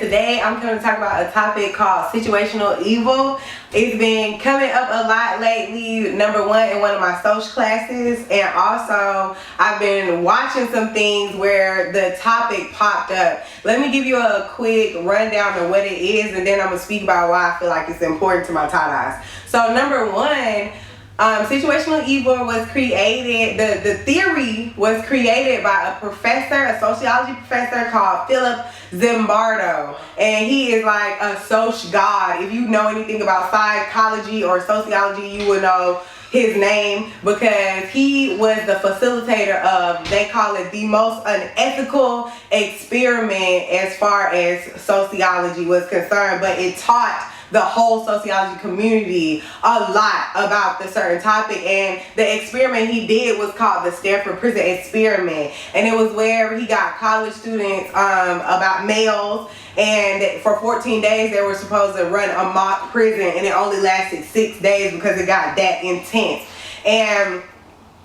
today I'm going to talk about a topic called situational evil. It's been coming up a lot lately, number one in one of my social classes, and also I've been watching some things where the topic popped up. Let me give you a quick rundown of what it is, and then I'm going to speak about why I feel like it's important to my tie-dyes. So number one, situational evil was created, the theory was created by a professor, a sociology professor called Philip Zimbardo, and he is like a social god. If you know anything about psychology or sociology, you would know his name because he was the facilitator of, they call it the most unethical experiment as far as sociology was concerned, but it taught the whole sociology community a lot about the certain topic. And the experiment he did was called the Stanford Prison Experiment, and it was where he got college students, about males, and for 14 days they were supposed to run a mock prison, and it only lasted 6 days because it got that intense. And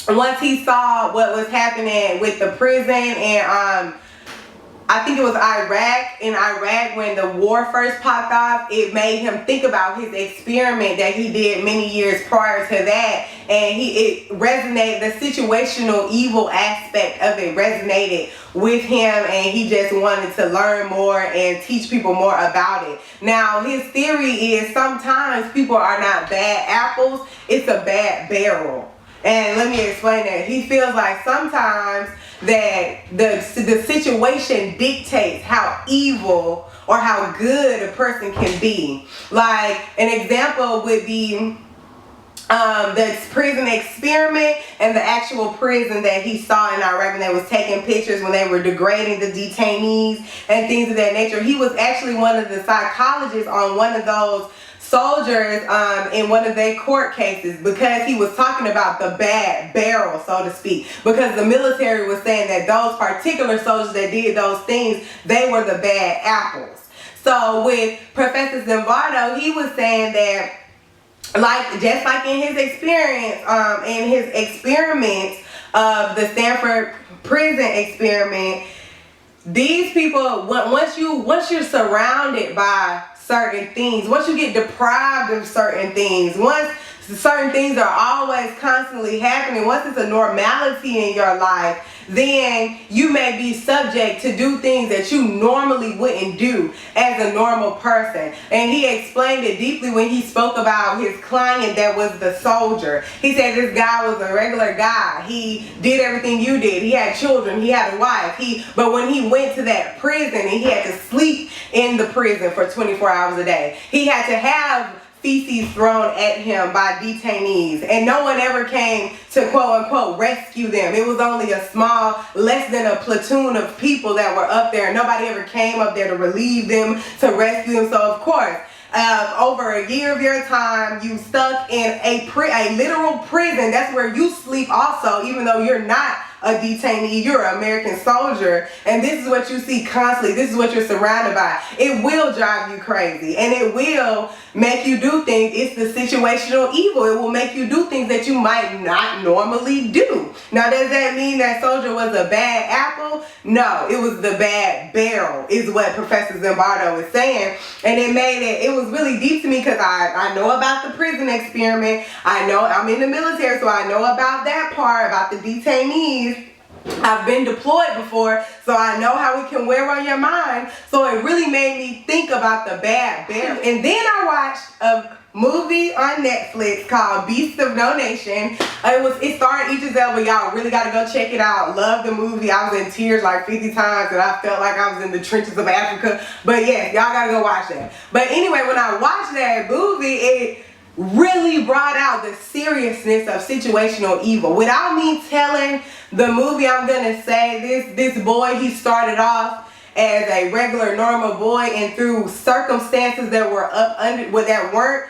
once he saw what was happening with the prison, and I think it was Iraq. In Iraq, when the war first popped off, it made him think about his experiment that he did many years prior to that, and it resonated. The situational evil aspect of it resonated with him, and he just wanted to learn more and teach people more about it. Now, his theory is sometimes people are not bad apples, it's a bad barrel. And let me explain that. He feels like sometimes that the situation dictates how evil or how good a person can be. Like an example would be the prison experiment and the actual prison that he saw in Iraq when they was taking pictures, when they were degrading the detainees and things of that nature. He was actually one of the psychologists on one of those soldiers in one of their court cases, because he was talking about the bad barrel, so to speak, because the military was saying that those particular soldiers that did those things, they were the bad apples. So with Professor Zimbardo, he was saying that, just like in his experience, in his experiments of the Stanford prison experiment, these people, once you're surrounded by certain things, once you get deprived of certain things, once certain things are always constantly happening, once it's a normality in your life, then you may be subject to do things that you normally wouldn't do as a normal person. And he explained it deeply when he spoke about his client that was the soldier. He said this guy was a regular guy. He did everything you did. He had children. He had a wife. But when he went to that prison and he had to sleep in the prison for 24 hours a day, he had to have feces thrown at him by detainees, and no one ever came to quote unquote rescue them. It was only a small, less than a platoon of people that were up there. Nobody ever came up there to relieve them, to rescue them. So of course, over a year of your time, you stuck in a literal prison. That's where you sleep also, even though you're not a detainee, you're an American soldier, and this is what you see constantly. This is what you're surrounded by. It will drive you crazy, and it will make you do things. It's the situational evil. It will make you do things that you might not normally do. Now, does that mean that soldier was a bad apple? No, it was the bad barrel, is what Professor Zimbardo is saying, and it was really deep to me because I know about the prison experiment. I know I'm in the military, so I know about that part, about the detainees. I've been deployed before, so I know how it can wear on your mind. So it really made me think about the bad barrel. And then I watched a movie on Netflix called Beasts of No Nation. It starred Idris Elba. Y'all really gotta go check it out. Love the movie. I was in tears like 50 times, and I felt like I was in the trenches of Africa. But yes, y'all gotta go watch that. But anyway, when I watched that movie, it really brought out the seriousness of situational evil. Without me telling the movie, I'm gonna say this boy, he started off as a regular normal boy, and through circumstances that weren't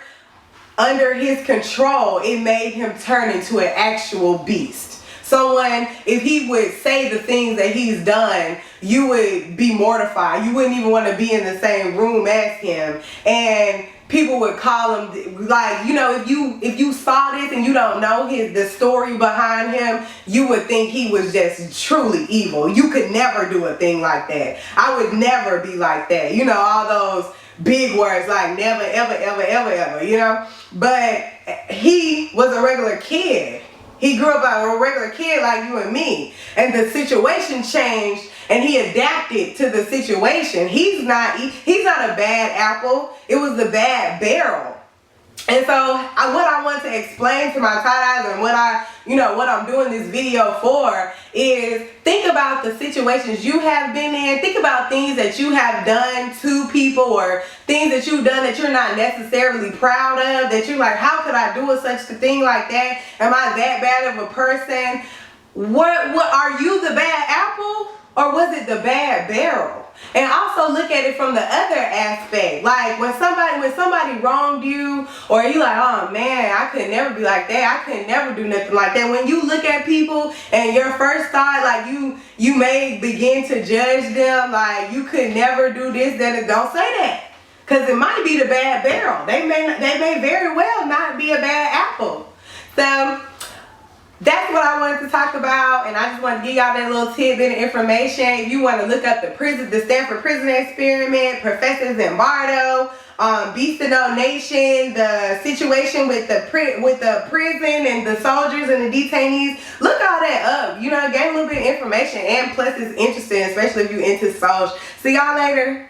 under his control, it made him turn into an actual beast. Someone, if he would say the things that he's done, you would be mortified. You wouldn't even want to be in the same room as him. And people would call him, like, you know, if you saw this and you don't know the story behind him, you would think he was just truly evil. You could never do a thing like that. I would never be like that. You know, all those big words like never, ever, ever, ever, ever, you know. But he was a regular kid. He grew up as a regular kid like you and me. And the situation changed and he adapted to the situation. He's not a bad apple. It was the bad barrel. And so what I want to explain to my tie-dyes and what I'm doing this video for is think about the situations you have been in. Think about things that you have done to people or things that you've done that you're not necessarily proud of, that you're like, how could I do such a thing like that? Am I that bad of a person? What are you the bad apple or was it the bad barrel? And also look at it from the other aspect. Like when somebody wronged you, or you like, oh man, I could never be like that. I could never do nothing like that. When you look at people and your first thought, like you may begin to judge them, like you could never do this, that, don't say that. Because it might be the bad barrel. They may very well not be a bad apple. So that's what I wanted to talk about, and I just wanted to give y'all that little tidbit of information. If you want to look up the Stanford Prison Experiment, Professor Zimbardo, Beast of No Nation, the situation with the prison and the soldiers and the detainees, look all that up. You know, gain a little bit of information, and plus it's interesting, especially if you're into Soch. See y'all later.